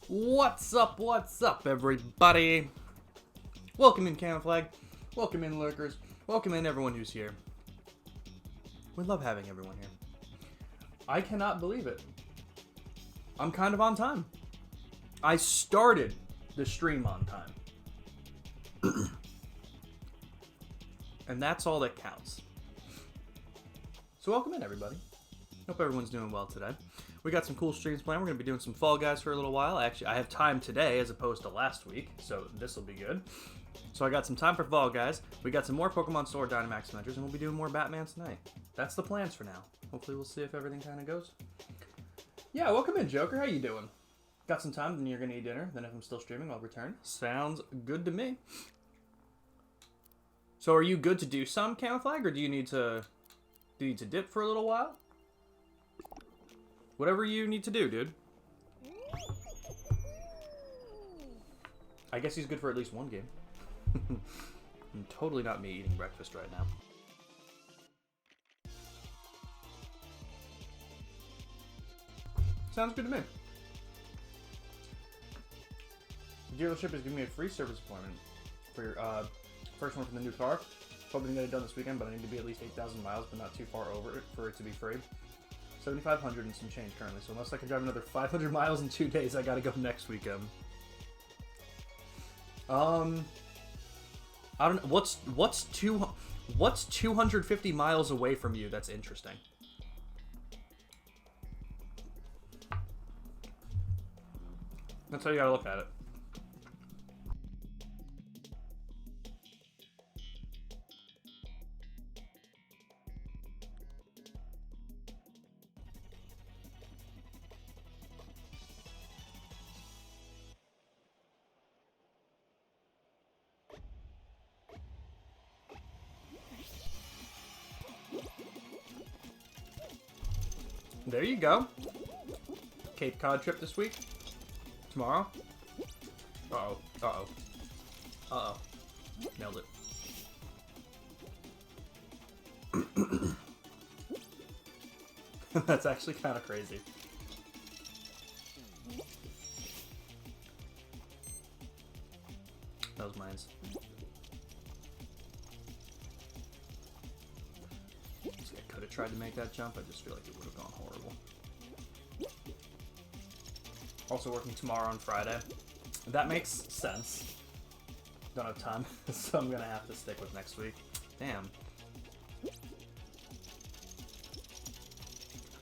What's up, everybody? Welcome in, Camouflage. Welcome in, Lurkers. Welcome in, everyone who's here. We love having everyone here. I cannot believe it. I'm kind of on time. I started the stream on time. And that's all that counts. So welcome in, everybody. Hope everyone's doing well today. We got some cool streams planned. We're going to be doing some Fall Guys for a little while. Actually, I have time today as opposed to last week, so this will be good. So I got some time for Fall Guys. We got some more Pokemon Sword Dynamax Adventures, and we'll be doing more Batman tonight. That's the plans for now. Hopefully we'll see if everything kind of goes. Yeah, welcome in, Joker. How you doing? Got some time, then you're going to eat dinner. Then if I'm still streaming, I'll return. Sounds good to me. So are you good to do some, Camouflage, or do you need to dip for a little while? Whatever you need to do, dude. I guess he's good for at least one game. Totally not me eating breakfast right now. Sounds good to me. The dealership is giving me a free service appointment for your first one from the new car. Hoping to get it done this weekend, but I need to be at least 8,000 miles, but not too far over it for it to be free. 7,500 and some change currently, so unless I can drive another 500 miles in 2 days, I gotta go next weekend. I don't know, what's 250 miles away from you that's interesting? That's how you gotta look at it. There you go. Cape Cod trip this week. Tomorrow. Uh-oh. Uh-oh. Uh-oh. Nailed it. That's actually kind of crazy. That was mine. I could have tried to make that jump. I just feel like it would have gone horrible. Also working tomorrow on Friday. That makes sense. Don't have time, so I'm gonna have to stick with next week. Damn.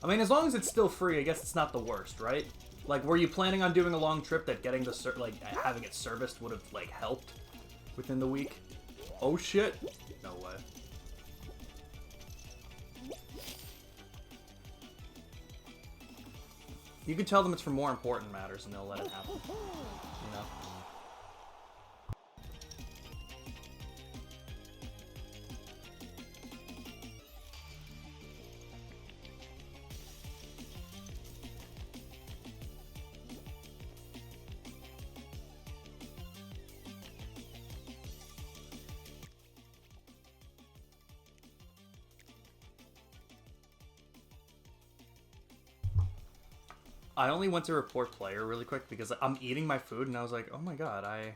I mean, as long as it's still free, I guess it's not the worst, right? Like, were you planning on doing a long trip that getting the having it serviced would have like helped within the week? Oh shit! No way. You could tell them it's for more important matters, and they'll let it happen. You know. I only went to report player really quick because I'm eating my food and I was like, oh my god, I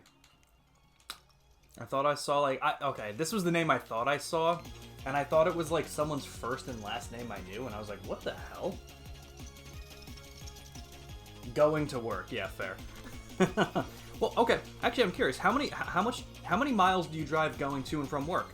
thought I saw like, okay, this was the name I thought I saw, and I thought it was like someone's first and last name I knew, and I was like, what the hell? Going to work, yeah, fair. Well, okay, actually I'm curious, how many miles do you drive going to and from work?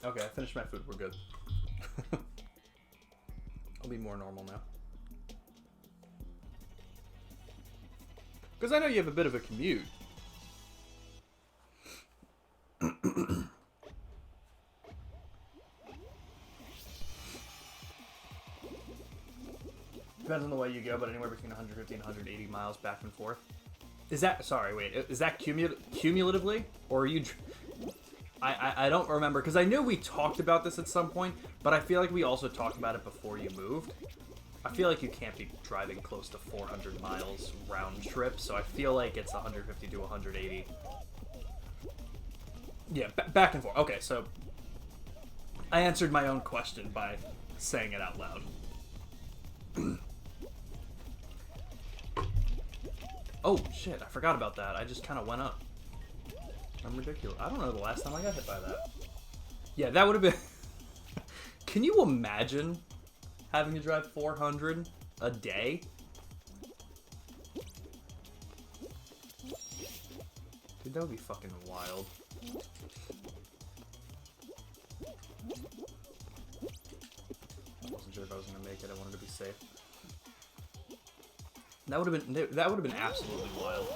Okay, I finished my food. We're good. I'll be more normal now. Because I know you have a bit of a commute. Depends on the way you go, but anywhere between 150 and 180 miles back and forth. Is that, sorry, wait, is that cumulatively? Or are you... I don't remember, because I knew we talked about this at some point, but I feel like we also talked about it before you moved. I feel like you can't be driving close to 400 miles round trip, so I feel like it's 150 to 180. Yeah, back and forth. Okay, so I answered my own question by saying it out loud. Oh, shit, I forgot about that. I just kind of went up. I'm ridiculous. I don't know the last time I got hit by that. Yeah, that would have been... Can you imagine having to drive 400 a day? Dude, that would be fucking wild. I wasn't sure if I was gonna make it. I wanted to be safe. That would have been absolutely wild.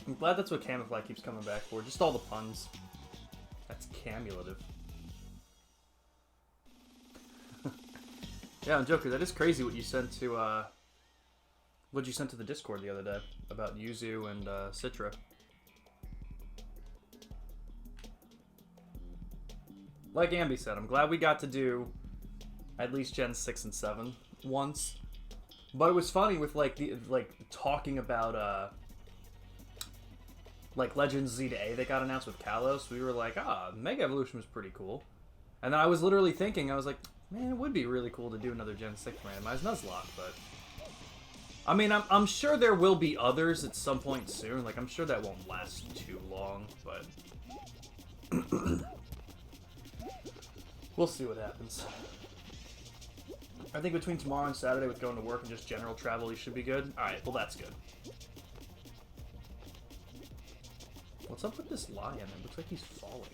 I'm glad that's what Camouflage keeps coming back for. Just all the puns. That's camulative. Yeah, Joker, that is crazy what you sent to, what you sent to the Discord the other day about Yuzu and, Citra. Like Ambi said, I'm glad we got to do at least Gen 6 and 7 once. But it was funny with, like, talking about, like, Legends Z to A that got announced with Kalos. We were like, Mega Evolution was pretty cool. And then I was literally thinking, I was like, man, it would be really cool to do another Gen 6 randomized Nuzlocke, but... I mean, I'm sure there will be others at some point soon. Like, I'm sure that won't last too long, but... we'll see what happens. I think between tomorrow and Saturday with going to work and just general travel, you should be good. Alright, well that's good. What's up with this lion? It looks like he's falling.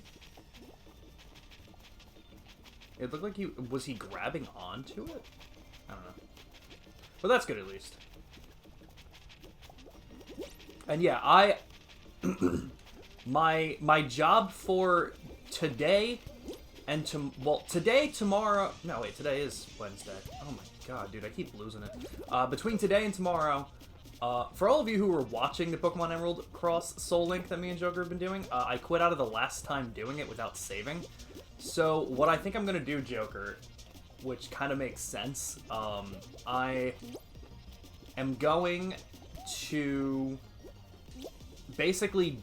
It looked like was he grabbing onto it? I don't know. But that's good at least. And yeah, my job for today and today, tomorrow, no wait, today is Wednesday. Oh my god, dude, I keep losing it. Between today and tomorrow, for all of you who were watching the Pokemon Emerald Cross Soul Link that me and Joker have been doing, I quit out of the last time doing it without saving. So what I think I'm gonna do, Joker, which kind of makes sense, I am going to basically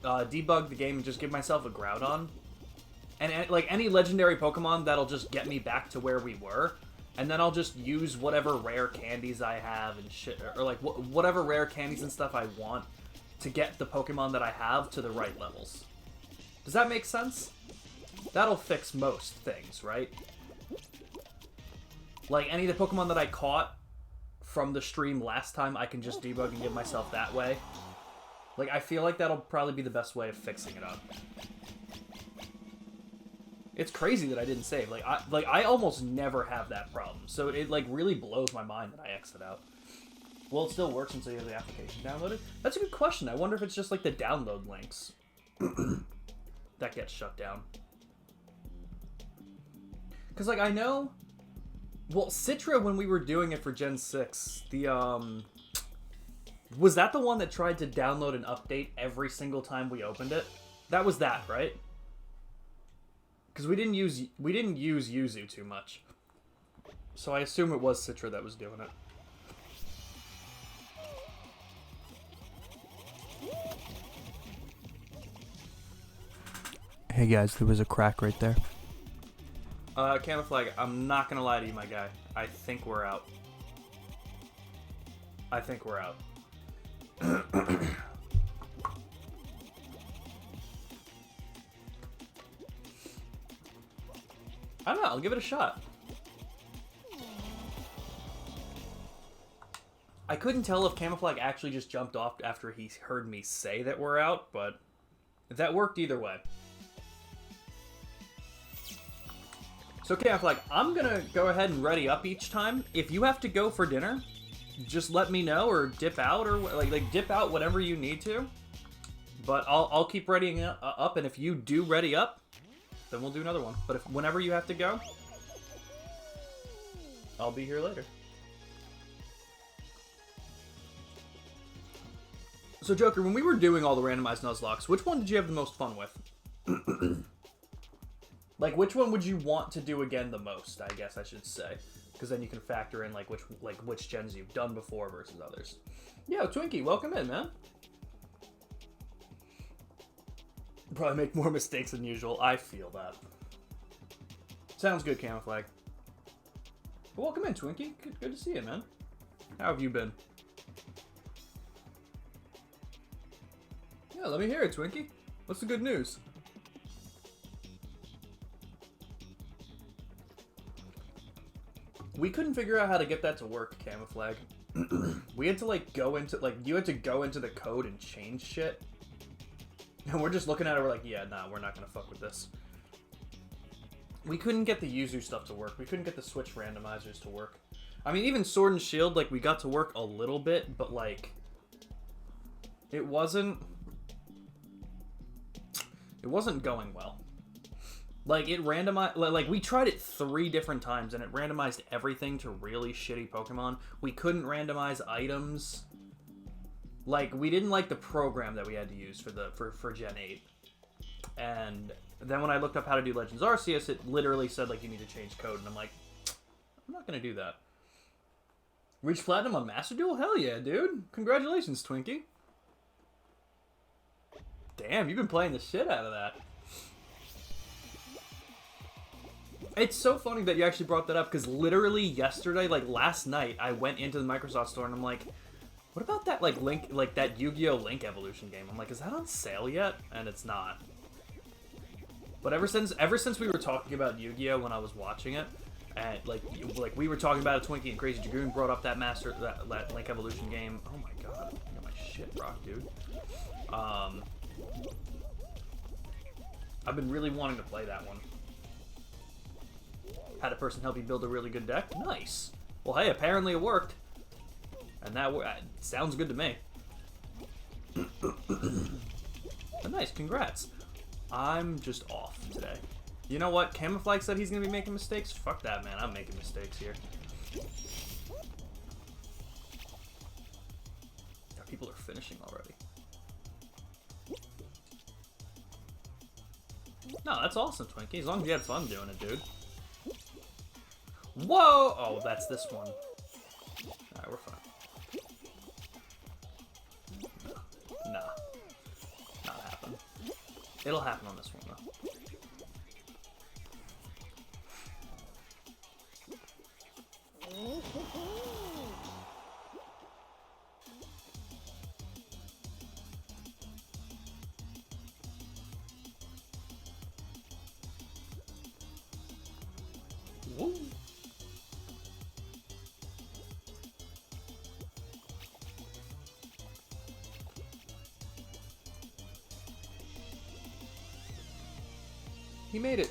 debug the game and just give myself a Groudon. And like any legendary Pokemon that'll just get me back to where we were. And then I'll just use whatever rare candies I have and shit, or like whatever rare candies and stuff I want to get the Pokemon that I have to the right levels. Does that make sense? That'll fix most things, right? Like any of the Pokemon that I caught from the stream last time, I can just debug and give myself that way. Like, I feel like that'll probably be the best way of fixing it up. It's crazy that I didn't save. Like I almost never have that problem. So it like really blows my mind that I exit out. Well, it still works until you have the application downloaded. That's a good question. I wonder if it's just like the download links that get shut down. Because like I know, well, Citra, when we were doing it for Gen 6, the was that the one that tried to download an update every single time we opened it? That was that, right? Because we didn't use Yuzu too much. So I assume it was Citra that was doing it. Hey guys, there was a crack right there. Camouflage, I'm not gonna lie to you, my guy. I think we're out. I think we're out. I don't know. I'll give it a shot. I couldn't tell if Camouflage actually just jumped off after he heard me say that we're out, but that worked either way. So Camouflage, I'm gonna go ahead and ready up each time. If you have to go for dinner, just let me know or dip out or like dip out whatever you need to. But I'll keep readying up, and if you do ready up, then we'll do another one. But whenever you have to go, I'll be here later. So Joker, when we were doing all the randomized Nuzlocke, which one did you have the most fun with? Like, which one would you want to do again the most, I guess I should say. Because then you can factor in, like, which gens you've done before versus others. Yo, Twinkie, welcome in, man. Probably make more mistakes than usual. I feel that. Sounds good, Camouflage. Well, welcome in, Twinkie. Good to see you, man. How have you been? Yeah, let me hear it, Twinkie. What's the good news? We couldn't figure out how to get that to work, Camouflage. We had to, like, go into, like, you had to go into the code and change shit. And we're just looking at it, we're like, yeah, nah, we're not gonna fuck with this. We couldn't get the Yuzu stuff to work. We couldn't get the Switch randomizers to work. I mean, even Sword and Shield, like, we got to work a little bit, but, like, it wasn't going well. Like, it randomized, like, we tried it 3 different times, and it randomized everything to really shitty Pokemon. We couldn't randomize items. Like, we didn't like the program that we had to use for Gen 8. And then when I looked up how to do Legends Arceus, it literally said, like, you need to change code, and I'm like, I'm not gonna do that. Reach Platinum on Master Duel? Hell yeah, dude. Congratulations, Twinkie. Damn, you've been playing the shit out of that. It's so funny that you actually brought that up, because literally yesterday, like last night, I went into the Microsoft store and I'm like, what about that like Link, like that Yu-Gi-Oh! Link Evolution game? I'm like, is that on sale yet? And it's not. But ever since we were talking about Yu-Gi-Oh! When I was watching it, and like we were talking about it, Twinkie and Crazy Dragoon brought up that that Link Evolution game. Oh my god, I got my shit rocked, dude. I've been really wanting to play that one. Had a person help you build a really good deck? Nice. Well, hey, apparently it worked. And that sounds good to me. Nice, congrats. I'm just off today. You know what? Camouflage said he's going to be making mistakes? Fuck that, man. I'm making mistakes here. Yeah, people are finishing already. No, that's awesome, Twinkie. As long as you had fun doing it, dude. Whoa! Oh, that's this one. Alright, we're fine. Nah. Not happen. It'll happen on this one, though. Woo. He made it.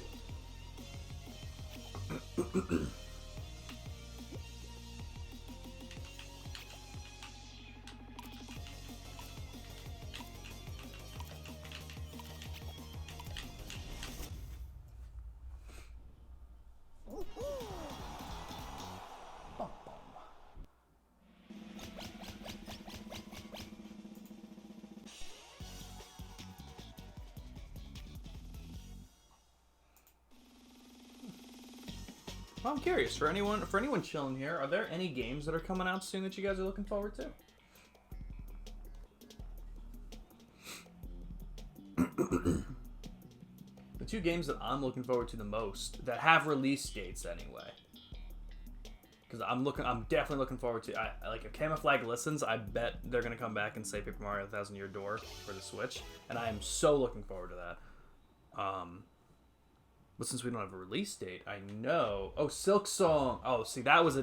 Well, I'm curious, for anyone chilling here, are there any games that are coming out soon that you guys are looking forward to? The 2 games that I'm looking forward to the most, that have release dates anyway. Because I'm definitely looking forward to, like, if Camouflage listens, I bet they're going to come back and say Paper Mario Thousand Year Door for the Switch. And I am so looking forward to that. But since we don't have a release date, I know. Oh, Silk Song. Oh, see, that was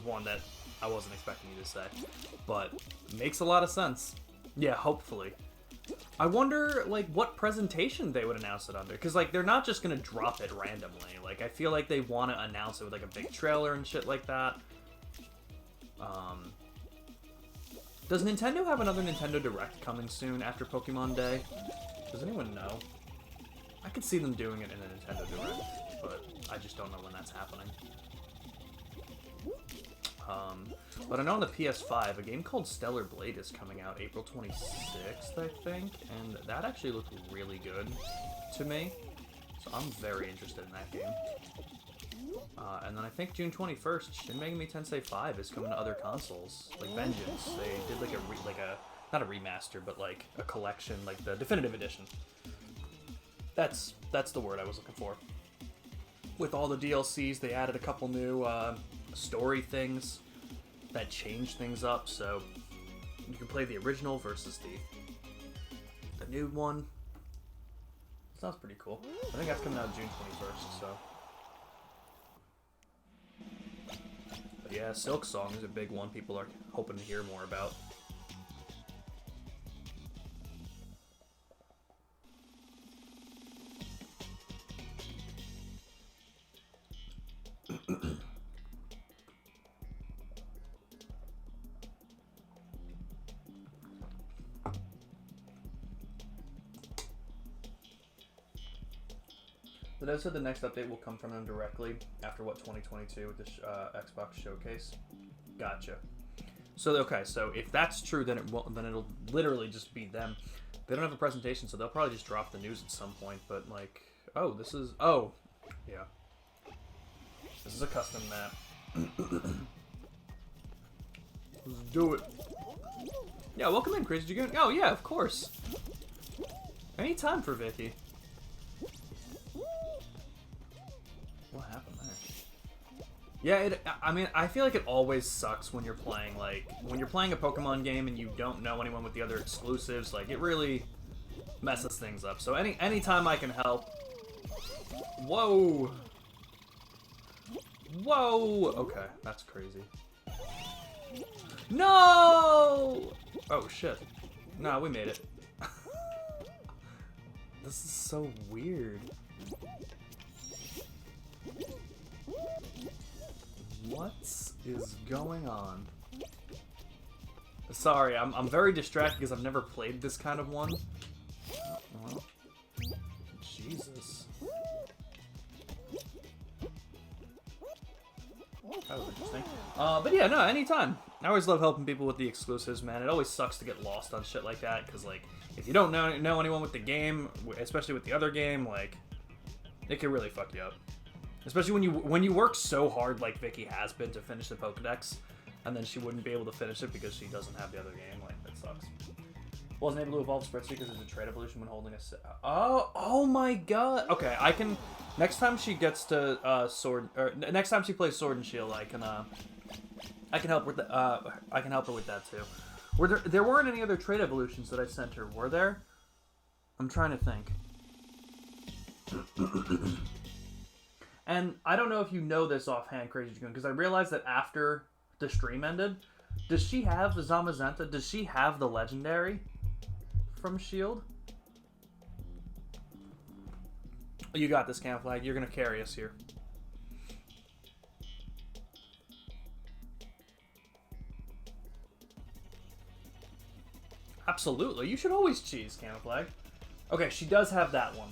one that I wasn't expecting you to say, but makes a lot of sense. Yeah, hopefully. I wonder, like, what presentation they would announce it under, because like they're not just gonna drop it randomly. Like, I feel like they want to announce it with like a big trailer and shit like that. Does Nintendo have another Nintendo Direct coming soon after Pokemon Day? Does anyone know? I could see them doing it in a Nintendo Direct, but I just don't know when that's happening. But I know on the PS5, a game called Stellar Blade is coming out April 26th, I think, and that actually looked really good to me, so I'm very interested in that game. And then I think June 21st, Shin Megami Tensei 5 is coming to other consoles, like Vengeance. They did like not a remaster, but like a collection, like the definitive edition. That's the word I was looking for. With all the DLCs, they added a couple new story things that changed things up, so you can play the original versus the new one. Sounds pretty cool. I think that's coming out June 21st, so. But yeah, Silk Song is a big one people are hoping to hear more about. But as said, the next update will come from them directly after 2022 with the Xbox Showcase. Gotcha. So okay, so if that's true, then it'll literally just be them. They don't have a presentation, so they'll probably just drop the news at some point. But like, yeah, this is a custom map. Let's do it. Yeah, welcome in, Crazy Dragoon. Oh yeah, of course. Anytime for Vicky. What happened there? Yeah, I mean, I feel like it always sucks when you're playing a Pokemon game and you don't know anyone with the other exclusives. Like, it really messes things up. So anytime I can help. Whoa. Whoa. Okay, that's crazy. No. Oh shit. No, we made it. This is so weird. What is going on? Sorry, I'm very distracted because I've never played this kind of one. Well, Jesus. That was interesting. But yeah, no, anytime. I always love helping people with the exclusives, man. It always sucks to get lost on shit like that, because, like, if you don't know anyone with the game, especially with the other game, like, it can really fuck you up. Especially when you work so hard like Vicky has been to finish the Pokedex, and then she wouldn't be able to finish it because she doesn't have the other game. Like, that sucks. Wasn't able to evolve Spread because there's a trait evolution when holding a oh my god. Okay, I can next time she gets to next time she plays Sword and Shield, I can help with I can help her with that too. There weren't any other trait evolutions that I sent her, were there? I'm trying to think. And I don't know if you know this offhand, Crazy Dragoon, because I realized that after the stream ended, does she have the Zamazenta? Does she have the legendary from Shield? You got this, Camouflage. You're gonna carry us here. Absolutely. You should always cheese, Camouflage. Okay, she does have that one.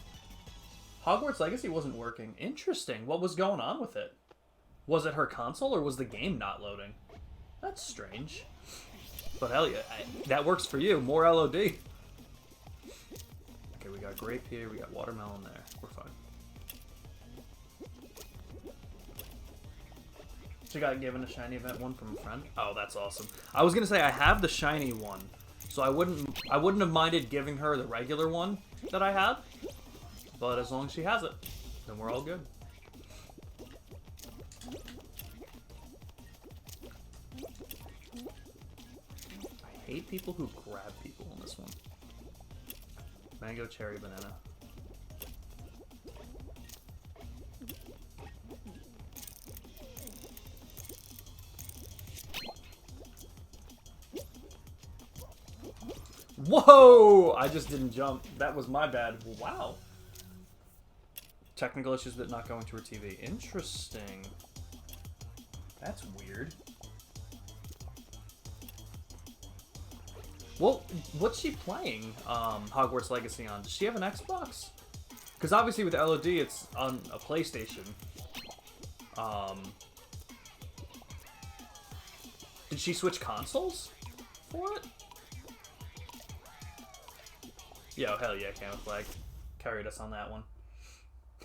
Hogwarts Legacy wasn't working. Interesting. What was going on with it? Was it her console or was the game not loading? That's strange. But hell yeah, that works for you. More LOD. Okay, we got grape here. We got watermelon there. We're fine. She got given a shiny event one from a friend. Oh, that's awesome. I was gonna say I have the shiny one, so I wouldn't have minded giving her the regular one that I have. But as long as she has it, then we're all good. I hate people who grab people on this one. Mango, cherry, banana. Whoa! I just didn't jump. That was my bad. Wow. Technical issues that not going to her TV. Interesting. That's weird. Well, what's she playing Hogwarts Legacy on? Does she have an Xbox? Because obviously with LOD, it's on a PlayStation. Did she switch consoles for it? Yo, hell yeah, Camouflage. Carried us on that one.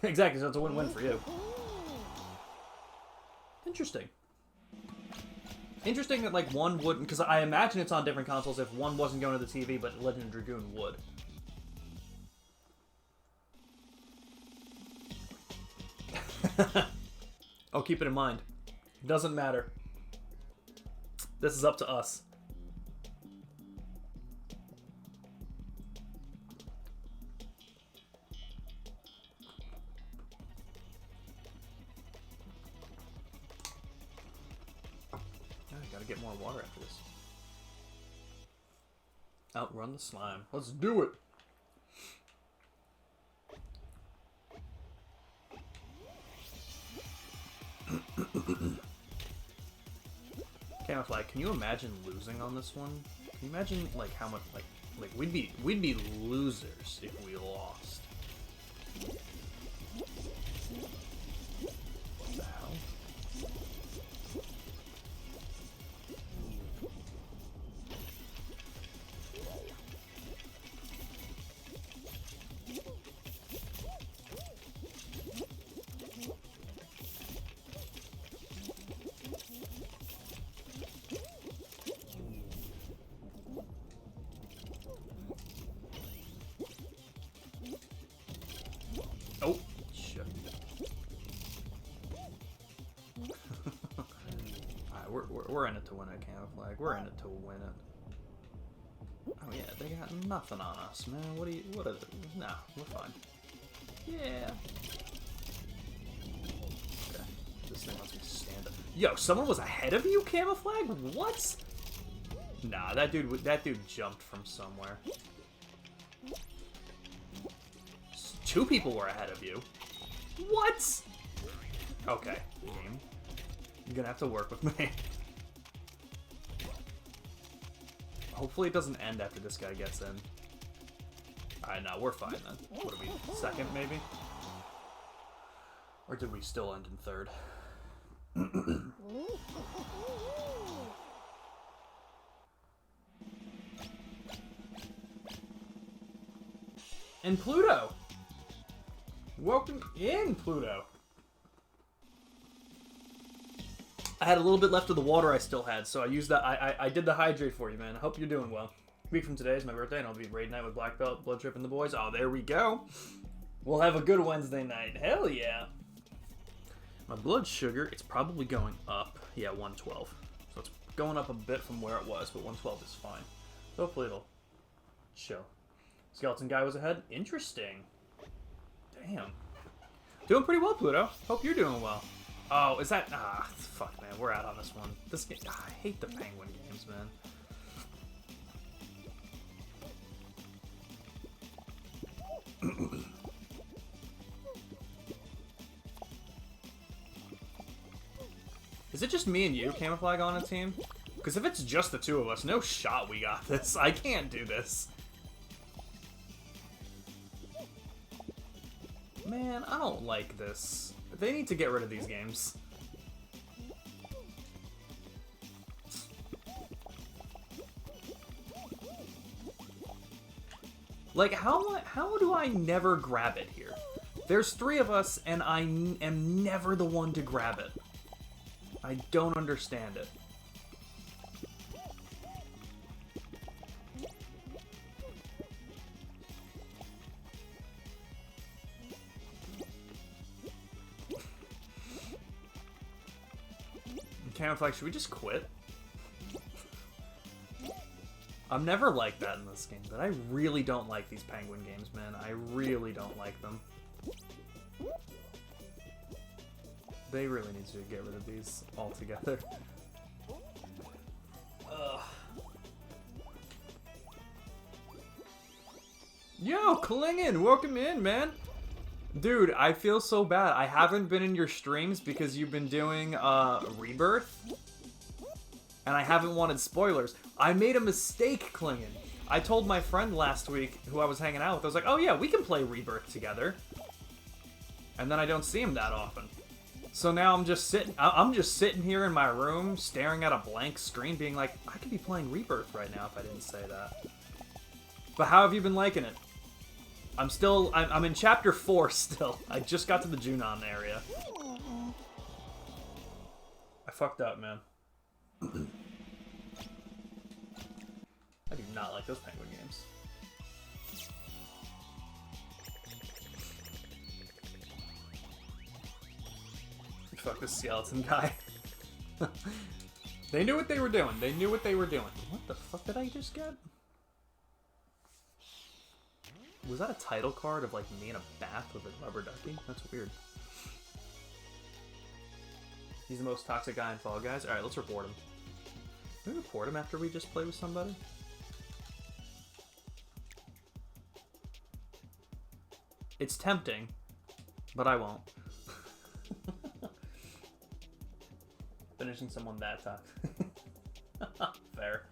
Exactly, so it's a win-win for you. Interesting. Interesting that, like, one wouldn't... Because I imagine it's on different consoles if one wasn't going to the TV, but Legend of Dragoon would. Oh, keep it in mind. It doesn't matter. This is up to us. Gotta get more water after this. Outrun the slime. Let's do it! Camouflage, can you imagine losing on this one? Can you imagine like how much like we'd be losers if we lost. What the hell? Oh, shit. Alright, we're in it to win it, Camouflage. We're in it to win it. Oh yeah, they got nothing on us, man. What is it? Nah, we're fine. Yeah. Okay. This thing lets me stand up. Yo, someone was ahead of you, Camouflage? What? Nah, that dude jumped from somewhere. Two people were ahead of you. What? Okay, game. You're gonna have to work with me. Hopefully it doesn't end after this guy gets in. Alright, no, we're fine then. What are we, second maybe? Or did we still end in third? And Pluto! Welcome in, Pluto! I had a little bit left of the water I still had, so I used that. I did the hydrate for you, man. I hope you're doing well. A week from today is my birthday, and I'll be raid night with Black Belt, Blood Trip, and the boys. Oh, there we go. We'll have a good Wednesday night. Hell yeah. My blood sugar, it's probably going up. Yeah, 112. So it's going up a bit from where it was, but 112 is fine. So hopefully it'll chill. Skeleton guy was ahead. Interesting. Damn. Doing pretty well, Pluto. Hope you're doing well. Oh, is that... Ah, fuck, man. We're out on this one. This game... I hate the penguin games, man. Is it just me and you, Camouflage, on a team? Because if it's just the two of us, no shot we got this. I can't do this. Man, I don't like this. They need to get rid of these games. Like, how do I never grab it here? There's three of us, and I am never the one to grab it. I don't understand it. Camouflage, should we just quit? I'm never like that in this game, but I really don't like these penguin games, man. I really don't like them. They really need to get rid of these altogether. Ugh. Yo, Klingen, welcome in, man. Dude, I feel so bad. I haven't been in your streams because you've been doing Rebirth. And I haven't wanted spoilers. I made a mistake, Klingen. I told my friend last week, who I was hanging out with, I was like, oh yeah, we can play Rebirth together. And then I don't see him that often. So now I'm just sitting here in my room, staring at a blank screen, being like, I could be playing Rebirth right now if I didn't say that. But how have you been liking it? I'm in chapter 4 still. I just got to the Junon area. I fucked up, man. I do not like those Penguin games. Fuck this skeleton guy. They knew what they were doing. They knew what they were doing. What the fuck did I just get? Was that a title card of like me in a bath with a rubber ducky? That's weird. He's the most toxic guy in Fall Guys. Alright, let's report him. Can we report him after we just play with somebody? It's tempting, but I won't. Finishing someone that toxic. Fair.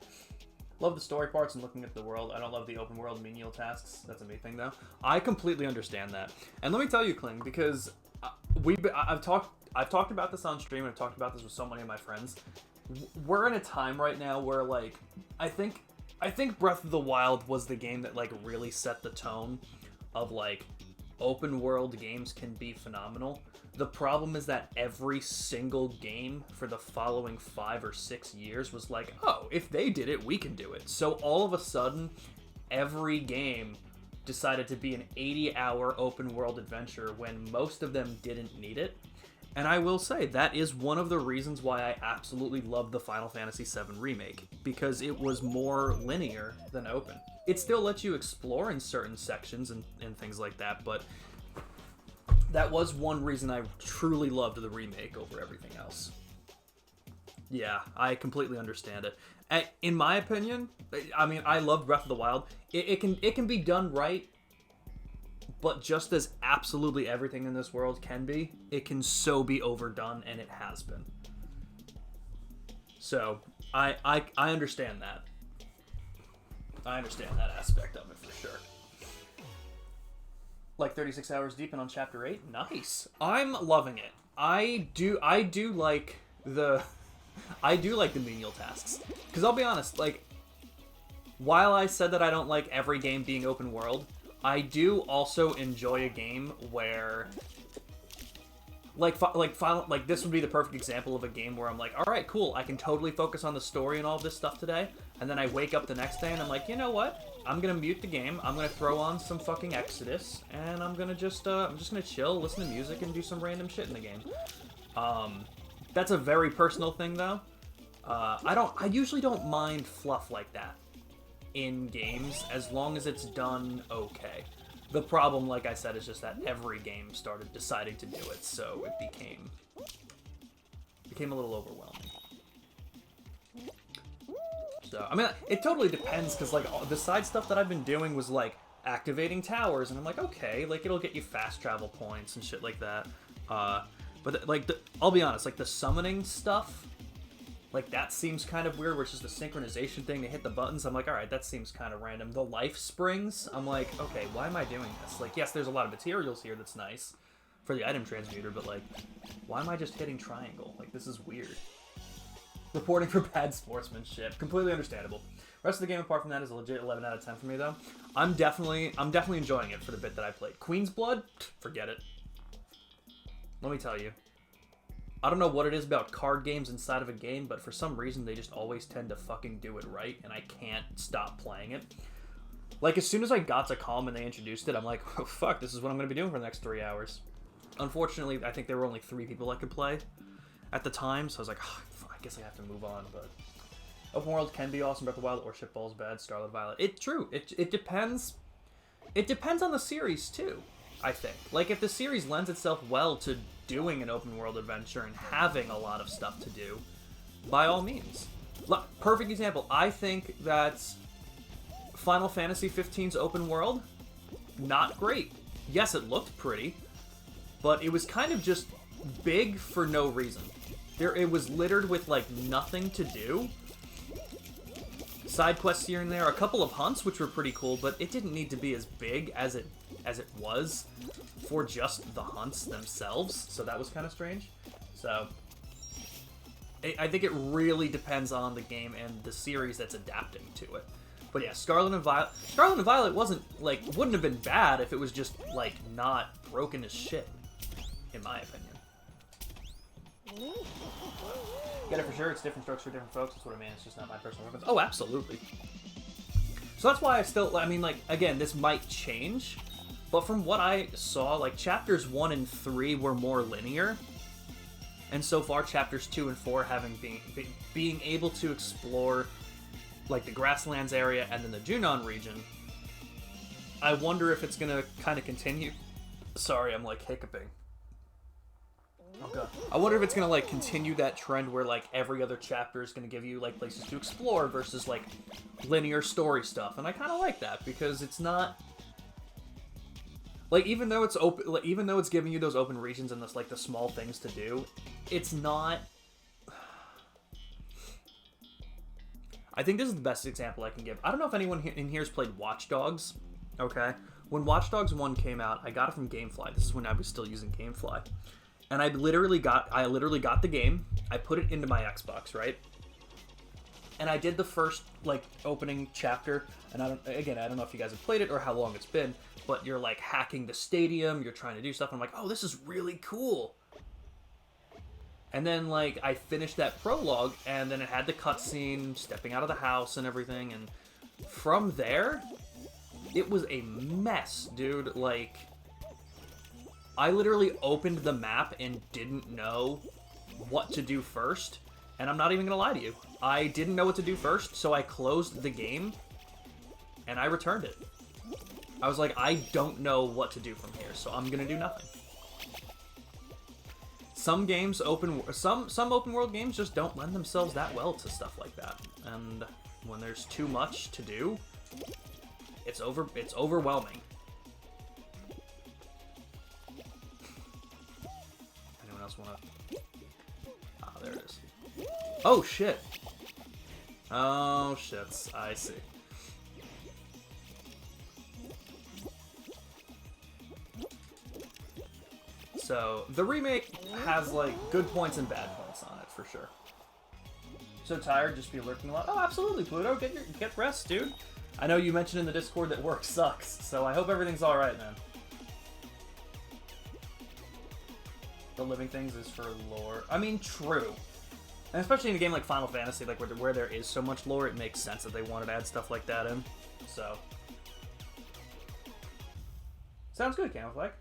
Love the story parts and looking at the world. I don't love the open world menial tasks. That's a me thing, though. I completely understand that. And let me tell you, Kling, because I've talked about this on stream, and I've talked about this with so many of my friends. We're in a time right now where, like, I think Breath of the Wild was the game that, like, really set the tone of, like, open world games can be phenomenal. The problem is that every single game for the following 5 or 6 years was like, oh, if they did it, we can do it. So all of a sudden, every game decided to be an 80-hour open world adventure when most of them didn't need it. And I will say, that is one of the reasons why I absolutely love the Final Fantasy VII Remake, because it was more linear than open. It still lets you explore in certain sections and things like that, but that was one reason I truly loved the remake over everything else. Yeah, I completely understand it. In my opinion, I mean, I love Breath of the Wild. It can be done right, but just as absolutely everything in this world can be, it can so be overdone, and it has been. So, I understand that. I understand that aspect of it for sure. Like 36 hours deep and on chapter 8? Nice. I'm loving it. I do like the menial tasks. Because I'll be honest, like, while I said that I don't like every game being open world, I do also enjoy a game where, like this would be the perfect example of a game where I'm like, all right, cool, I can totally focus on the story and all this stuff today, and then I wake up the next day and I'm like, you know what? I'm gonna mute the game. I'm gonna throw on some fucking Exodus, and I'm gonna just gonna chill, listen to music, and do some random shit in the game. That's a very personal thing, though. I usually don't mind fluff like that in games, as long as it's done okay. The problem, like I said, is just that every game started deciding to do it, so it became a little overwhelming. So, I mean, it totally depends, because, like, the side stuff that I've been doing was, like, activating towers, and I'm like, okay, like, it'll get you fast travel points and shit like that. But, like, I'll be honest, like, the summoning stuff, like, that seems kind of weird, which is the synchronization thing. They hit the buttons. I'm like, all right, that seems kind of random. The life springs, I'm like, okay, why am I doing this? Like, yes, there's a lot of materials here that's nice for the item transmuter, but, like, why am I just hitting triangle? Like, this is weird. Reporting for bad sportsmanship. Completely understandable. Rest of the game, apart from that, is a legit 11 out of 10 for me, though. I'm definitely enjoying it for the bit that I played. Queen's Blood? Forget it. Let me tell you. I don't know what it is about card games inside of a game, but for some reason they just always tend to fucking do it right, and I can't stop playing it. Like, as soon as I got to Calm and they introduced it, I'm like, oh, fuck, this is what I'm going to be doing for the next 3 hours. Unfortunately, I think there were only 3 people I could play at the time, so I was like, oh, I guess I have to move on, but open world can be awesome, Breath of the Wild or Shipball's bad, Scarlet Violet. It's true. It depends. It depends on the series, too, I think. Like, if the series lends itself well to doing an open world adventure and having a lot of stuff to do, by all means. Perfect example. I think that Final Fantasy XV's open world not great. Yes, it looked pretty, but it was kind of just big for no reason. It was littered with, like, nothing to do. Side quests here and there, a couple of hunts, which were pretty cool, but it didn't need to be as big as it was for just the hunts themselves, so that was kind of strange. So, I think it really depends on the game and the series that's adapting to it. But yeah, Scarlet and Violet wouldn't have been bad if it was just, like, not broken as shit, in my opinion. Get it for sure, it's different strokes for different folks, that's what I mean, it's just not my personal preference. Oh, absolutely. So that's why I mean, like, again, this might change, but from what I saw, like, chapters 1 and 3 were more linear, and so far chapters 2 and 4 being able to explore, like, the Grasslands area and then the Junon region. I wonder if it's gonna kind of continue. Sorry, I'm, like, hiccuping. Oh god. I wonder if it's gonna, like, continue that trend where, like, every other chapter is gonna give you, like, places to explore versus, like, linear story stuff. And I kind of like that because it's not, like, even though it's open, like, even though it's giving you those open regions and this, like, the small things to do, it's not. I think this is the best example I can give. I don't know if anyone in here has played Watch Dogs. Okay, when Watch Dogs 1 came out, I got it from GameFly. This is when I was still using GameFly. And I literally got the game, I put it into my Xbox, right? And I did the first, like, opening chapter, and I don't know if you guys have played it or how long it's been, but you're, like, hacking the stadium, you're trying to do stuff, and I'm like, oh, this is really cool. And then, like, I finished that prologue, and then it had the cutscene, stepping out of the house and everything, and from there, it was a mess, dude. Like, I literally opened the map and didn't know what to do first. And I'm not even gonna lie to you. I didn't know what to do first, so I closed the game and I returned it. I was like, I don't know what to do from here, so I'm gonna do nothing. Some games, some open world games just don't lend themselves that well to stuff like that. And when there's too much to do, it's overwhelming. Anyone else wanna? Ah, there it is. Oh shit. Oh shit. I see. So the remake has like good points and bad points on it for sure. So tired, just be lurking a lot. Oh, absolutely, Pluto. Get rest, dude. I know you mentioned in the Discord that work sucks, so I hope everything's all right, man. The living things is for lore. I mean, true. And especially in a game like Final Fantasy, like where there is so much lore, it makes sense that they wanted to add stuff like that in. So sounds good, Camouflage.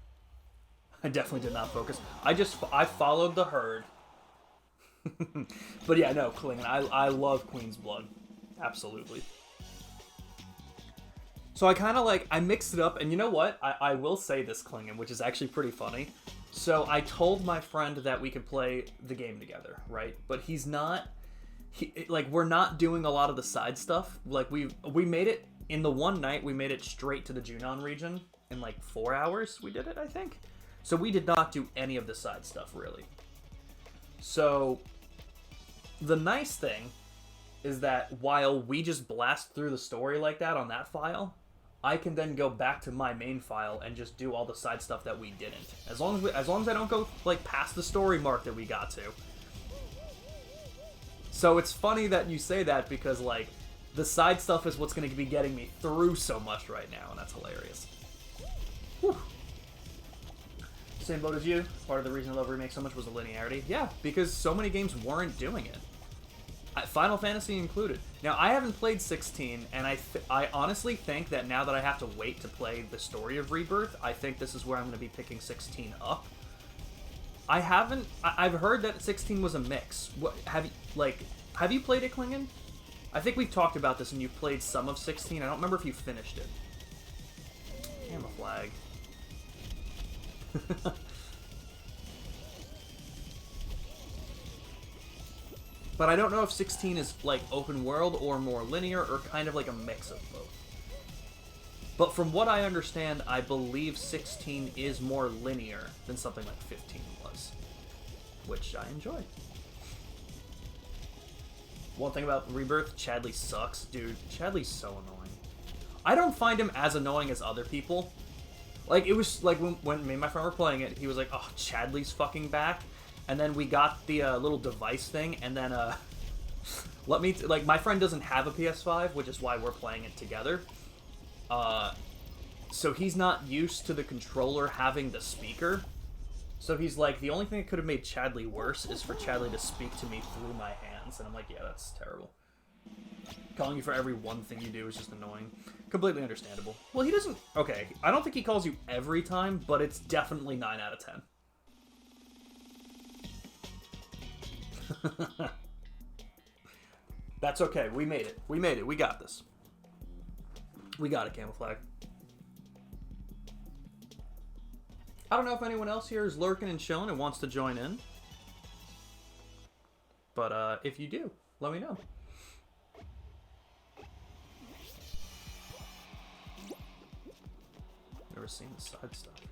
I definitely did not focus. I followed the herd. But yeah, no, Klingon. I love Queen's Blood. Absolutely. So I kind of like, I mixed it up, and you know what? I will say this, Klingon, which is actually pretty funny. So I told my friend that we could play the game together, right? But he's not, we're not doing a lot of the side stuff. Like, we made it, in the one night, we made it straight to the Junon region. In like 4 hours, we did it, I think. So we did not do any of the side stuff, really. So the nice thing is that while we just blast through the story like that on that file, I can then go back to my main file and just do all the side stuff that we didn't. As long as I don't go like past the story mark that we got to. So it's funny that you say that because like the side stuff is what's going to be getting me through so much right now, and that's hilarious. Whew. Same boat as you. Part of the reason I love Remake so much was the linearity. Yeah, because so many games weren't doing it. Final Fantasy included. Now, I haven't played 16, and I honestly think that now that I have to wait to play the story of Rebirth, I think this is where I'm going to be picking 16 up. I've heard that 16 was a mix. What have you played it, Klingon? I think we've talked about this, and you played some of 16. I don't remember if you finished it. Camouflage. But I don't know if 16 is like open world or more linear or kind of like a mix of both. But from what I understand, I believe 16 is more linear than something like 15 was, which I enjoy. One thing about Rebirth, Chadley sucks. Dude, Chadley's so annoying. I don't find him as annoying as other people. Like, it was like when me and my friend were playing it, he was like, oh, Chadley's fucking back. And then we got the little device thing, and then, like, my friend doesn't have a PS5, which is why we're playing it together. So he's not used to the controller having the speaker. So he's like, the only thing that could have made Chadley worse is for Chadley to speak to me through my hands. And I'm like, yeah, that's terrible. Calling you for every one thing you do is just annoying. Completely understandable. Well, he doesn't... Okay, I don't think he calls you every time, but it's definitely 9 out of 10. That's okay. We made it. We made it. We got this. We got it, Camouflage. I don't know if anyone else here is lurking and chilling and wants to join in. But if you do, let me know. Never seen the side stuff here.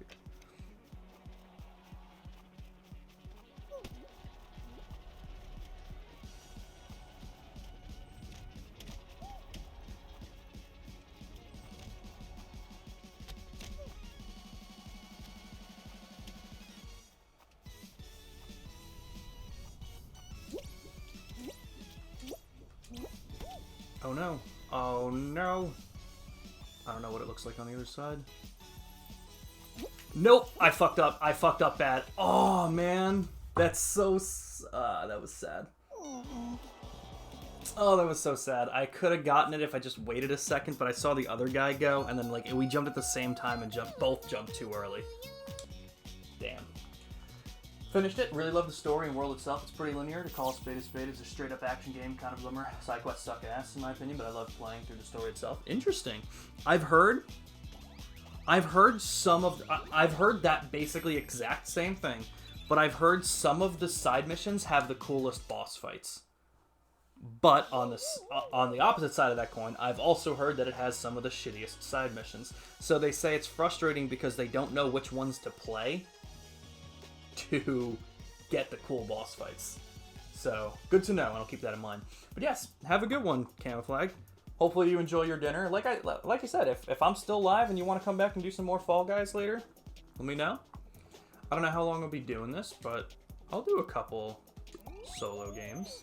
Oh no. Oh no. I don't know what it looks like on the other side. Nope, I fucked up. I fucked up bad. Oh man, that's so. That was sad. Oh, that was so sad. I could have gotten it if I just waited a second, but I saw the other guy go, and then like we jumped at the same time and both jumped too early. Damn. Finished it. Really love the story and world itself. It's pretty linear. To call a spade is a straight up action game, kind of bummer. Side quests suck ass in my opinion, but I love playing through the story itself. Interesting. I've heard that basically exact same thing, but I've heard some of the side missions have the coolest boss fights. But on the opposite side of that coin, I've also heard that it has some of the shittiest side missions. So they say it's frustrating because they don't know which ones to play to get the cool boss fights. So good to know, and I'll keep that in mind. But yes, have a good one, Camouflage. Hopefully you enjoy your dinner. Like I said, if I'm still live and you want to come back and do some more Fall Guys later, let me know. I don't know how long I'll be doing this, but I'll do a couple solo games.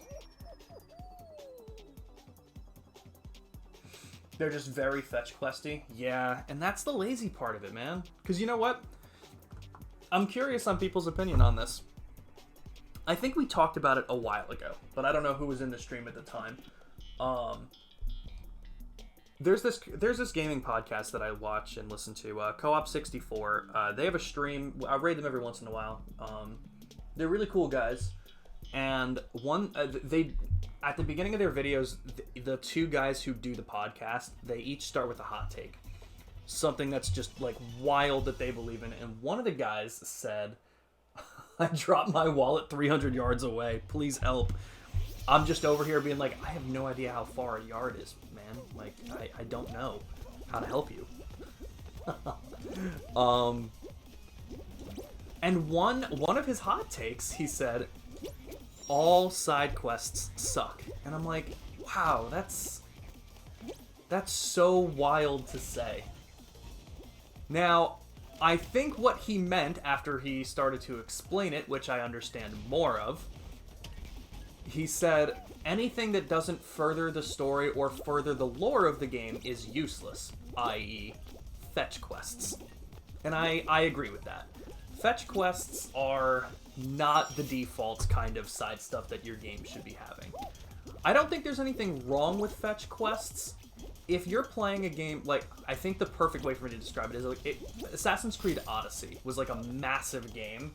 They're just very fetch questy. Yeah, and that's the lazy part of it, man. Because you know what? I'm curious on people's opinion on this. I think we talked about it a while ago, but I don't know who was in the stream at the time. There's this gaming podcast that I watch and listen to, Co-op 64. They have a stream. I raid them every once in a while. They're really cool guys, and they at the beginning of their videos, the two guys who do the podcast, they each start with a hot take, something that's just like wild that they believe in. And one of the guys said, "I dropped my wallet 300 yards away. Please help." I'm just over here being like, I have no idea how far a yard is, man. Like, I don't know how to help you. And one of his hot takes, he said, all side quests suck. And I'm like, wow, that's so wild to say. Now, I think what he meant after he started to explain it, which I understand more of, he said, anything that doesn't further the story or further the lore of the game is useless, i.e. fetch quests. And I agree with that. Fetch quests are not the default kind of side stuff that your game should be having. I don't think there's anything wrong with fetch quests. If you're playing a game, like, I think the perfect way for me to describe it is, like, Assassin's Creed Odyssey was like a massive game.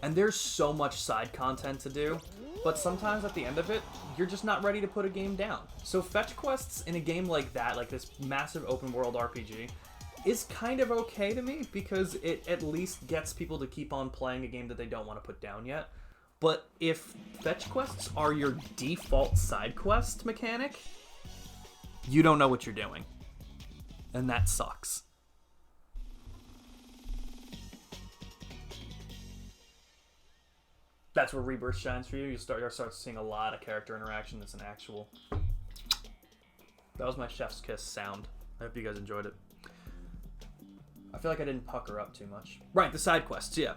And there's so much side content to do, but sometimes at the end of it, you're just not ready to put a game down. So fetch quests in a game like that, like this massive open world RPG, is kind of okay to me because it at least gets people to keep on playing a game that they don't want to put down yet. But if fetch quests are your default side quest mechanic, you don't know what you're doing. And that sucks. That's where Rebirth shines for you. You'll start seeing a lot of character interaction that's an actual... That was my chef's kiss sound. I hope you guys enjoyed it. I feel like I didn't pucker up too much. Right, the side quests, yeah.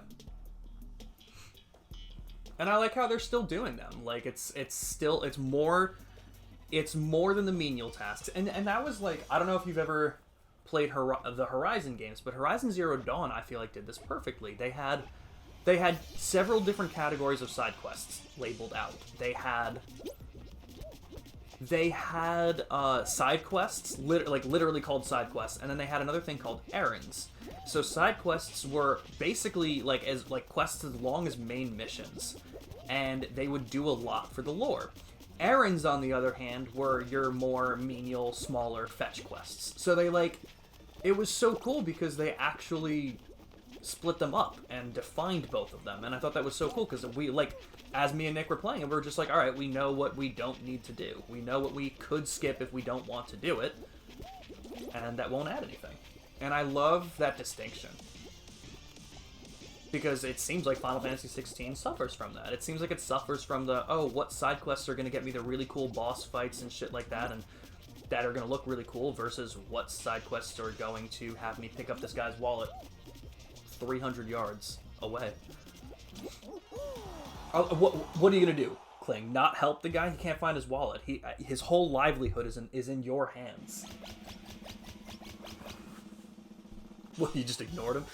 And I like how they're still doing them. Like, it's more than the menial tasks. And that was like, I don't know if you've ever played the Horizon games, but Horizon Zero Dawn, I feel like, did this perfectly. They had several different categories of side quests labeled out. They had side quests, literally called side quests, and then they had another thing called errands. So side quests were basically like quests as long as main missions, and they would do a lot for the lore. Errands, on the other hand, were your more menial, smaller fetch quests. So it was so cool because they actually split them up and defined both of them, and I thought that was so cool because we, as me and Nick were playing, and we were just like, all right, we know what we don't need to do. We know what we could skip if we don't want to do it, and that won't add anything. And I love that distinction because it seems like Final Fantasy XVI suffers from that. It seems like it suffers from the, oh, what side quests are going to get me the really cool boss fights and shit like that, and that are going to look really cool, versus what side quests are going to have me pick up this guy's wallet 300 yards away. What are you gonna do, Kling? Not help the guy? He can't find his wallet. His whole livelihood is in your hands. What, you just ignored him?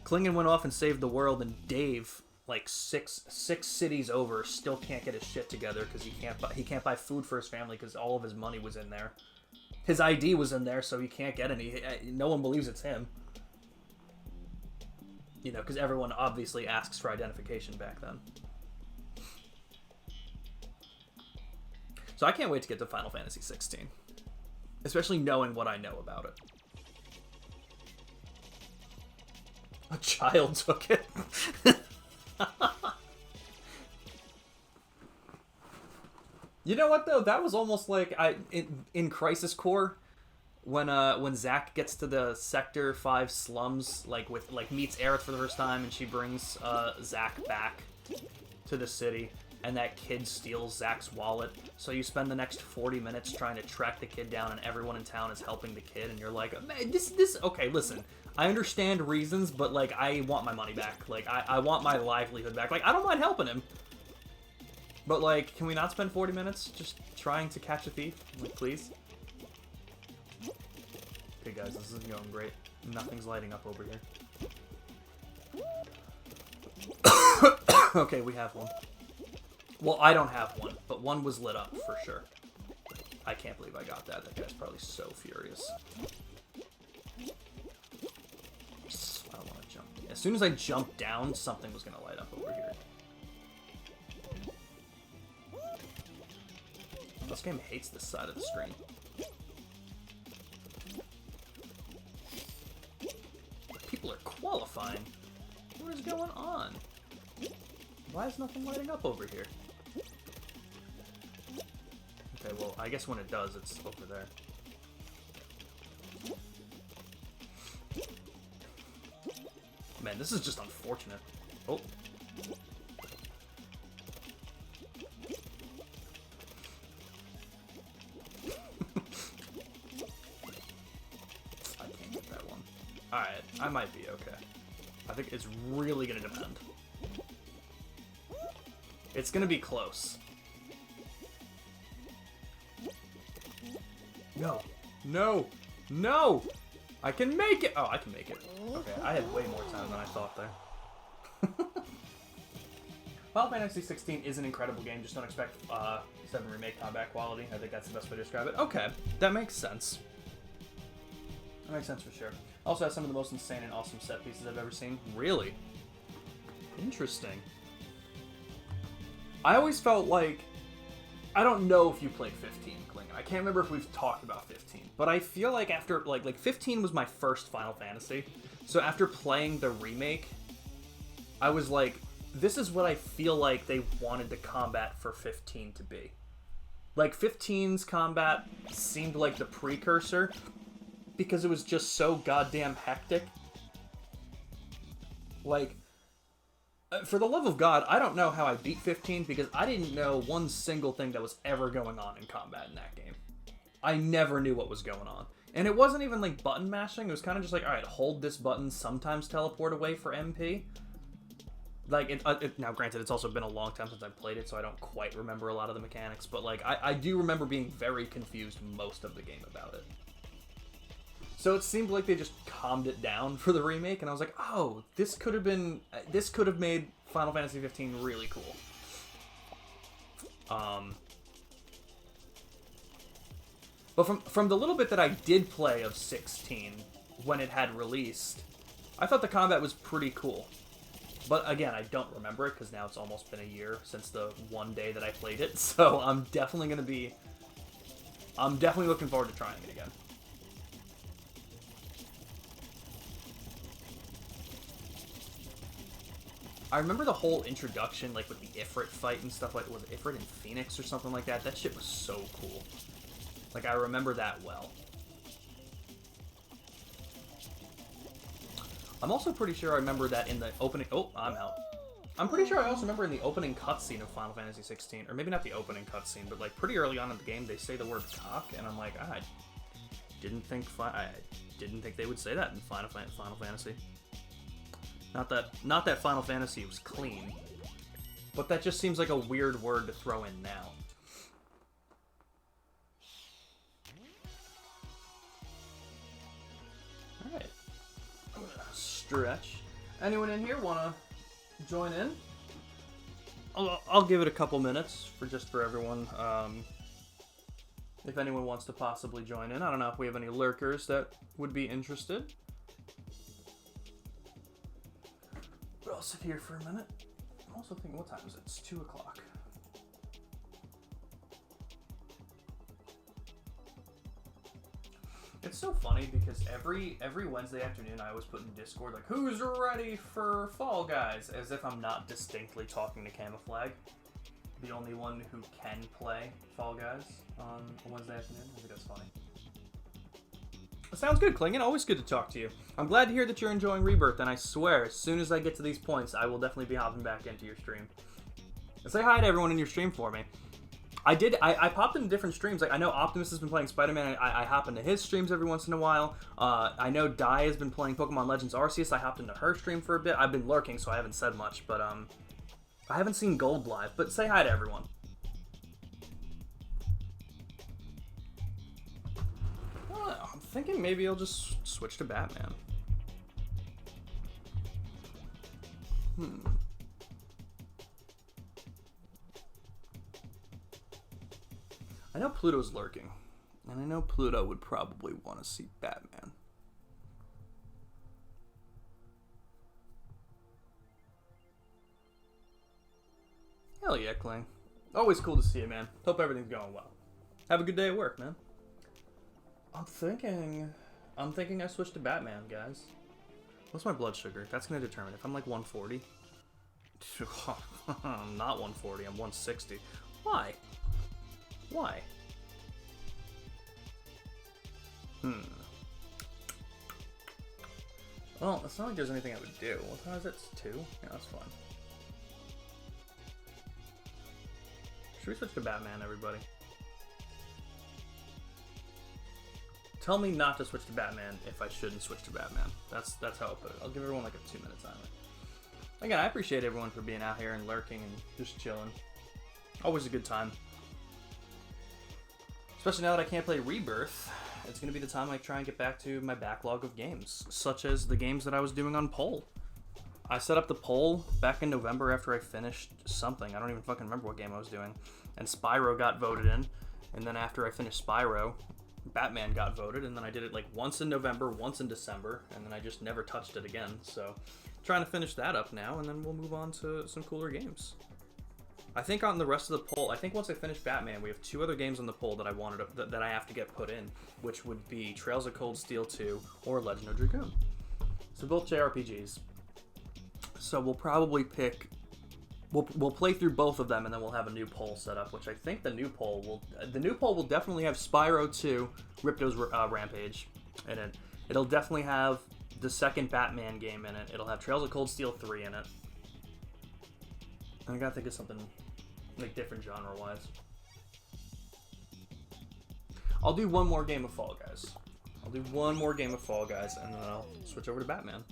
Klingon went off and saved the world, and Dave, like six cities over, still can't get his shit together because he can't buy food for his family because all of his money was in there. His ID was in there, so he can't get any. No one believes it's him. You know, because everyone obviously asks for identification back then. So I can't wait to get to Final Fantasy 16. Especially knowing what I know about it. A child took it. You know what, though? That was almost like in Crisis Core, when Zack gets to the Sector 5 slums, meets Aerith for the first time, and she brings Zack back to the city, and that kid steals Zack's wallet. So you spend the next 40 minutes trying to track the kid down, and everyone in town is helping the kid, and you're like, man, okay, listen, I understand reasons, but, I want my money back. I want my livelihood back. I don't mind helping him. But, can we not spend 40 minutes just trying to catch a thief? Please? Okay, guys, this isn't going great. Nothing's lighting up over here. Okay, we have one. Well, I don't have one, but one was lit up for sure. I can't believe I got that. That guy's probably so furious. I don't want to jump. As soon as I jumped down, something was going to light up over here. This game hates this side of the screen. People are qualifying. What is going on? Why is nothing lighting up over here? Okay, well, I guess when it does, it's over there. Man, this is just unfortunate. Oh. Alright, I might be okay. I think it's really gonna depend. It's gonna be close. No. No! No! I can make it! Oh, I can make it. Okay, I had way more time than I thought there. Final Fantasy 16 is an incredible game, just don't expect 7 Remake combat quality. I think that's the best way to describe it. Okay, that makes sense. That makes sense for sure. Also has some of the most insane and awesome set pieces I've ever seen. Really? Interesting. I always felt like... I don't know if you played 15, Klingon. I can't remember if we've talked about 15. But I feel like after... Like 15 was my first Final Fantasy. So after playing the remake, I was like, this is what I feel like they wanted the combat for 15 to be. Like, 15's combat seemed like the precursor because it was just so goddamn hectic. Like, for the love of God, I don't know how I beat 15 because I didn't know one single thing that was ever going on in combat in that game. I never knew what was going on. And it wasn't even like button mashing. It was kind of just like, alright, hold this button, sometimes teleport away for MP. Like, now granted, it's also been a long time since I played it, so I don't quite remember a lot of the mechanics. But, like, I do remember being very confused most of the game about it. So it seemed like they just calmed it down for the remake, and I was like, oh, this could have made Final Fantasy 15 really cool. But from the little bit that I did play of 16 when it had released, I thought the combat was pretty cool. But again, I don't remember it because now it's almost been a year since the one day that I played it, so I'm definitely looking forward to trying it again. I remember the whole introduction, like with the Ifrit fight and stuff, like was it Ifrit and Phoenix or something like that? That shit was so cool. Like, I remember that well. I'm also pretty sure I remember that in the opening... Oh, I'm out. I'm pretty sure I also remember in the opening cutscene of Final Fantasy 16, or maybe not the opening cutscene, but like pretty early on in the game, they say the word cock, and I'm like, I didn't think they would say that in Final Fantasy. Not that Final Fantasy was clean, but that just seems like a weird word to throw in now. Alright. I'm gonna stretch. Anyone in here wanna join in? I'll give it a couple minutes for everyone. If anyone wants to possibly join in. I don't know if we have any lurkers that would be interested. But I'll sit here for a minute. I'm also thinking, what time is it? It's 2 o'clock. It's so funny because every Wednesday afternoon I always put in Discord, like, who's ready for Fall Guys? As if I'm not distinctly talking to Camouflage, the only one who can play Fall Guys on a Wednesday afternoon. I think that's funny. Sounds good, Klingon. Always good to talk to you. I'm glad to hear that you're enjoying Rebirth, and I swear, as soon as I get to these points, I will definitely be hopping back into your stream. And say hi to everyone in your stream for me. I popped into different streams. Like, I know Optimus has been playing Spider-Man. I hop into his streams every once in a while. I know Dai has been playing Pokemon Legends Arceus. I hopped into her stream for a bit. I've been lurking, so I haven't said much, but I haven't seen Gold live. But say hi to everyone. I'm thinking maybe I'll just switch to Batman. I know Pluto's lurking, and I know Pluto would probably want to see Batman. Hell yeah, Kling. Always cool to see you, man. Hope everything's going well. Have a good day at work, man. I'm thinking I switched to Batman, guys. What's my blood sugar? That's going to determine if I'm like 140. I'm not 140, I'm 160. Why? Why? Well, it's not like there's anything I would do. What time is it? It's 2? Yeah, that's fine. Should we switch to Batman, everybody? Tell me not to switch to Batman if I shouldn't switch to Batman. That's how I'll put it. I'll give everyone like a 2-minute timer. Again, I appreciate everyone for being out here and lurking and just chilling. Always a good time. Especially now that I can't play Rebirth, it's going to be the time I try and get back to my backlog of games, such as the games that I was doing on poll. I set up the poll back in November after I finished something. I don't even fucking remember what game I was doing. And Spyro got voted in. And then after I finished Spyro, Batman got voted. And then I did it like once in November, once in December. And then I just never touched it again. So trying to finish that up now, and then we'll move on to some cooler games. I think on the rest of the poll, I think once I finish Batman, we have 2 other games on the poll that I wanted that I have to get put in, which would be Trails of Cold Steel 2 or Legend of Dragoon. So both JRPGs. So we'll probably pick. We'll play through both of them, and then we'll have a new poll set up, which I think the new poll will definitely have Spyro 2, Ripto's Rampage, And it'll definitely have the second Batman game in it. It'll have Trails of Cold Steel 3 in it. And I gotta think of something like different genre-wise. I'll do one more game of Fall Guys. And then I'll switch over to Batman.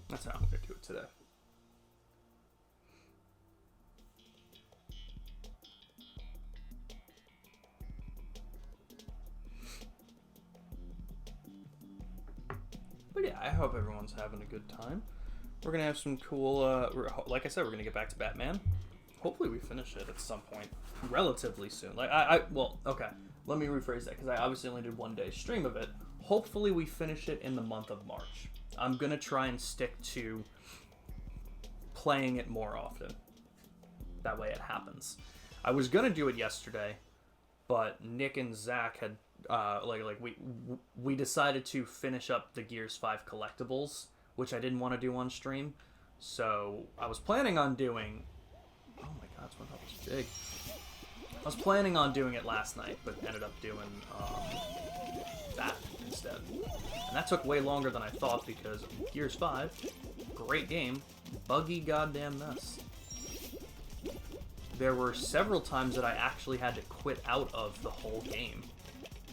That's how I'm gonna do it today. But yeah, I hope everyone's having a good time. We're gonna have some cool, like I said, we're gonna get back to Batman. Hopefully we finish it at some point relatively soon. Well, okay, let me rephrase that, because I obviously only did 1 day stream of it. Hopefully we finish it in the month of March. I'm gonna try and stick to playing it more often. That way it happens. I was gonna do it yesterday, but Nick and Zach had we decided to finish up the Gears 5 collectibles, which I didn't want to do on stream. So I was planning on doing. Oh my God, SpongeBob was big. I was planning on doing it last night, but ended up doing that instead. And that took way longer than I thought, because Gears 5, great game, buggy goddamn mess. There were several times that I actually had to quit out of the whole game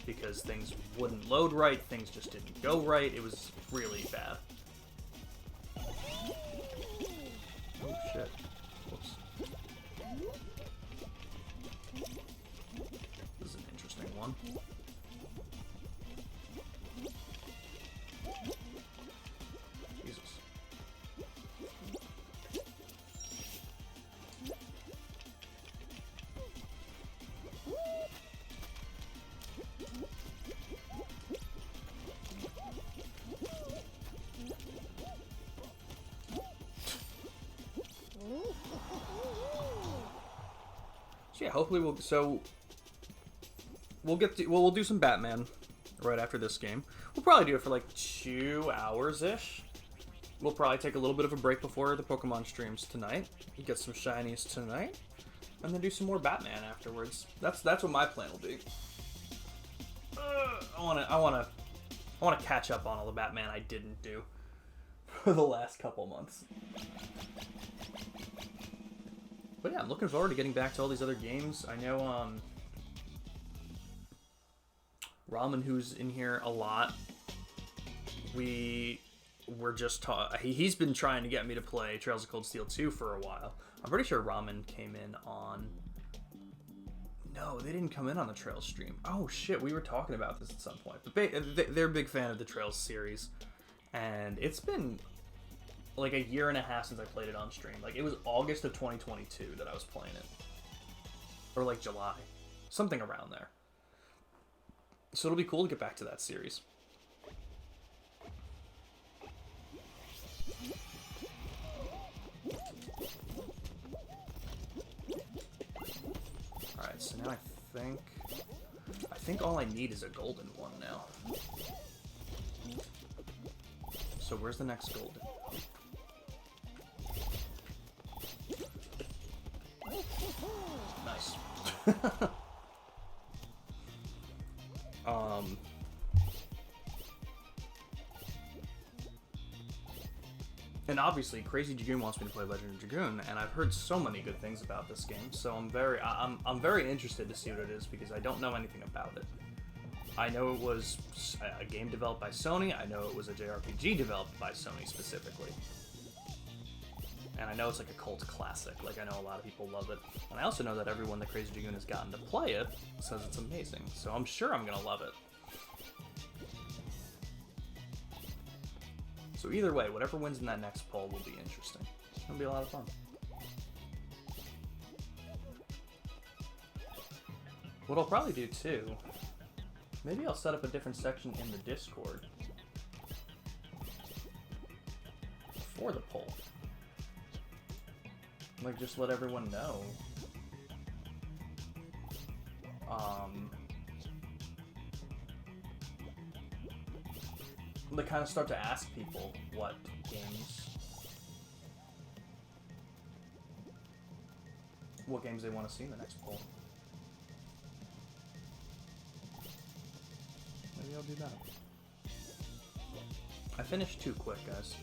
because things wouldn't load right, things just didn't go right. It was really bad. Oh shit. Whoops. This is an interesting one. Jesus. So yeah, hopefully we'll do some Batman right after this game. We'll probably do it for like 2 hours-ish. We'll probably take a little bit of a break before the Pokemon streams tonight. Get some shinies tonight, and then do some more Batman afterwards. That's what my plan will be. I wanna catch up on all the Batman I didn't do for the last couple months. But yeah, I'm looking forward to getting back to all these other games. I know Ramen, who's in here a lot, we were just he's been trying to get me to play Trails of Cold Steel 2 for a while. I'm pretty sure Ramen came in on... No, they didn't come in on the Trails stream. Oh shit, we were talking about this at some point. But they're a big fan of the Trails series, and it's been like a year and a half since I played it on stream. Like, it was August of 2022 that I was playing it. Or like July. Something around there. So it'll be cool to get back to that series. Alright, so now I think all I need is a golden one now. So where's the next golden? Nice. And obviously, Crazy Dragoon wants me to play Legend of Dragoon, and I've heard so many good things about this game. So I'm very interested to see what it is, because I don't know anything about it. I know it was a game developed by Sony. I know it was a JRPG developed by Sony specifically. And I know it's like a cult classic. Like, I know a lot of people love it. And I also know that everyone that Crazy Dragoon has gotten to play it says it's amazing. So I'm sure I'm going to love it. So either way, whatever wins in that next poll will be interesting. It'll be a lot of fun. What I'll probably do too, maybe I'll set up a different section in the Discord for the poll. Like, just let everyone know. They kind of start to ask people what games what games they want to see in the next poll. Maybe I'll do that. I finished too quick, guys.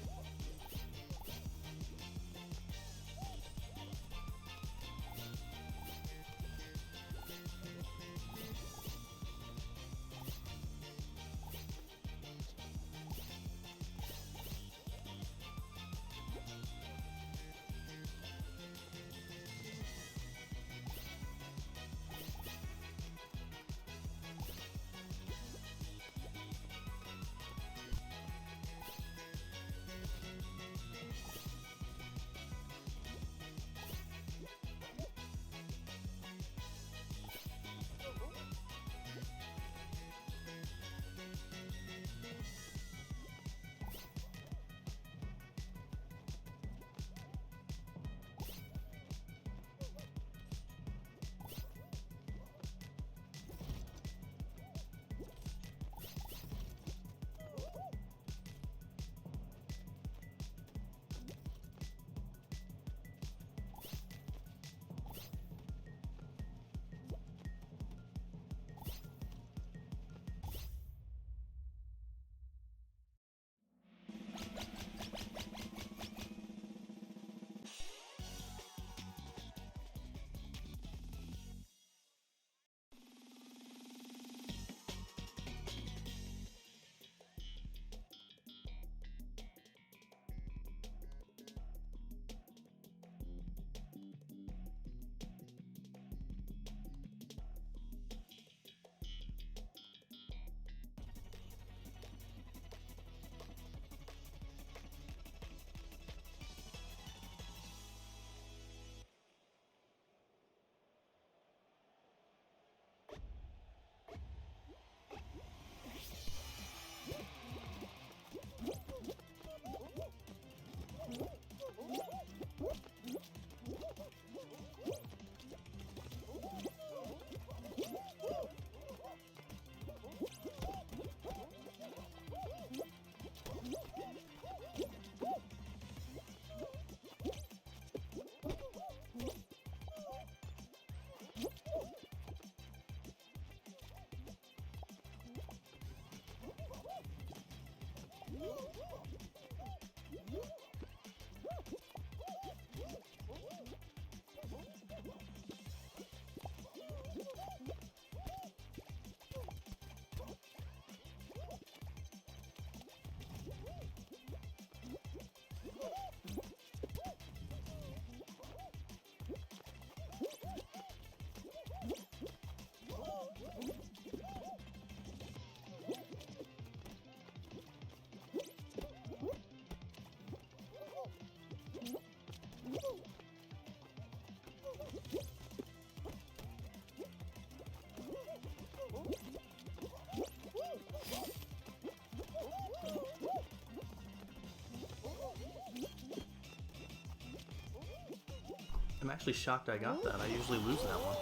I'm actually shocked I got that. I usually lose that one.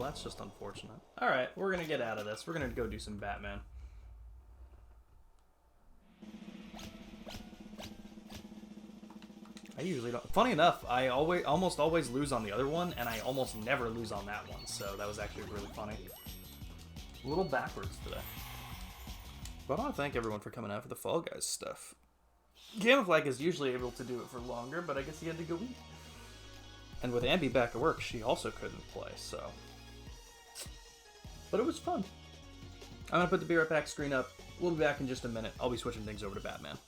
Well, that's just unfortunate. Alright, we're gonna get out of this. We're gonna go do some Batman. I usually don't. Funny enough, I almost always lose on the other one, and I almost never lose on that one, so that was actually really funny. A little backwards today. But I want to thank everyone for coming out for the Fall Guys stuff. Gamiflag is usually able to do it for longer, but I guess he had to go eat. And with Ambi back at work, she also couldn't play, so. But it was fun. I'm going to put the Be Right Back screen up. We'll be back in just a minute. I'll be switching things over to Batman.